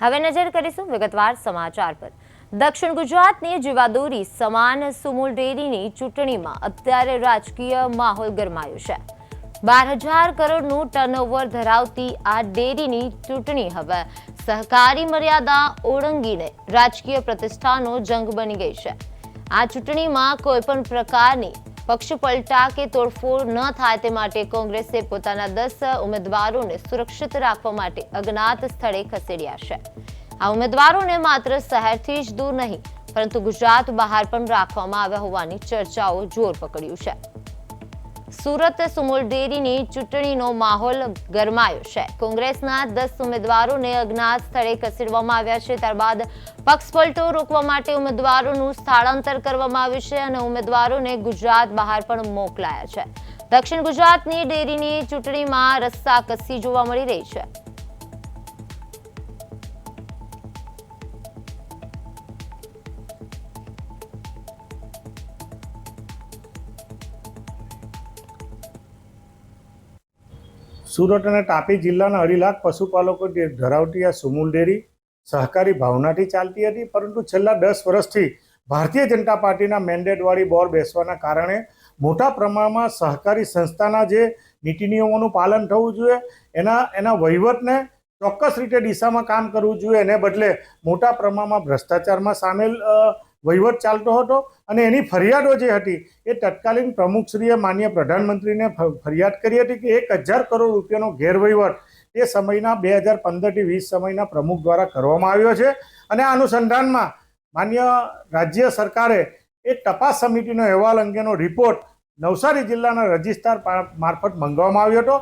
હવે નજર કરીશું વિગતવાર સમાચાર પર। દક્ષિણ ગુજરાતની જીવાદોરી સમાન સુમુલ ડેરીની ચૂંટણીમાં અત્યારે રાજકીય માહોલ ગરમાયો છે। 12,000 કરોડનું ટર્નઓવર ધરાવતી આ ડેરીની ચૂંટણી હવે સહકારી મર્યાદા ઓળંગીને રાજકીય પ્રતિષ્ઠાનો જંગ બની ગઈ છે। આ ચૂંટણીમાં કોઈપણ પ્રકારની પક્ષપલટા કે તોડફોડ ન થાય તે માટે કોંગ્રેસે પોતાના 10 ઉમેદવારોને સુરક્ષિત રાખવા માટે અજ્ઞાત સ્થળે ખસેડ્યા છે। આ ઉમેદવારોને માત્ર શહેરથી જ દૂર નહીં પરંતુ ગુજરાત બહાર પણ રાખવામાં આવ્યા હોવાની ચર્ચાઓ જોર પકડ્યું છે। સુરત સુમુલ ડેરીની ચૂંટણીનો માહોલ ગરમાયો છે। કોંગ્રેસના 10 ઉમેદવારોને અજ્ઞાત સ્થળે ખસેડવામાં આવ્યા છે। ત્યારબાદ પક્ષપલટો રોકવા માટે ઉમેદવારોનું સ્થળાંતર કરવામાં આવ્યું છે અને ઉમેદવારોને ગુજરાત બહાર પણ મોકલાયા છે। દક્ષિણ ગુજરાતની ડેરીની ચૂંટણીમાં રસ્સાકસી જોવા મળી રહી છે। સુરત અને તાપી જિલ્લાના 2.5 લાખ પશુપાલકો ધરાવતી આ સુમુલ ડેરી સહકારી ભાવનાથી ચાલતી હતી, પરંતુ છેલ્લા 10 વર્ષથી ભારતીય જનતા પાર્ટીના મેન્ડેટવાળી બોર્ડ બેસવાના કારણે મોટા પ્રમાણમાં સહકારી સંસ્થાના જે નીતિ નિયમોનું પાલન થવું જોઈએ એના વહીવટને ચોક્કસ રીતે દિશામાં કામ કરવું જોઈએ, એને બદલે મોટા પ્રમાણમાં ભ્રષ્ટાચારમાં સામેલ વહીવટ ચાલતો હતો અને એની ફરિયાદો જે હતી એ તત્કાલીન પ્રમુખશ્રીએ માનનીય પ્રધાનમંત્રીને ફરિયાદ કરી હતી કે 1,000 કરોડ રૂપિયાનો ગેરવહીવટ એ સમયના 2015થી 20 સમયના પ્રમુખ દ્વારા કરવામાં આવ્યો છે અને આ અનુસંધાનમાં માન્ય રાજ્ય સરકારે એક તપાસ સમિતિનો અહેવાલ અંગેનો રિપોર્ટ નવસારી જિલ્લાના રજિસ્ટ્રાર મારફત મંગાવવામાં આવ્યો હતો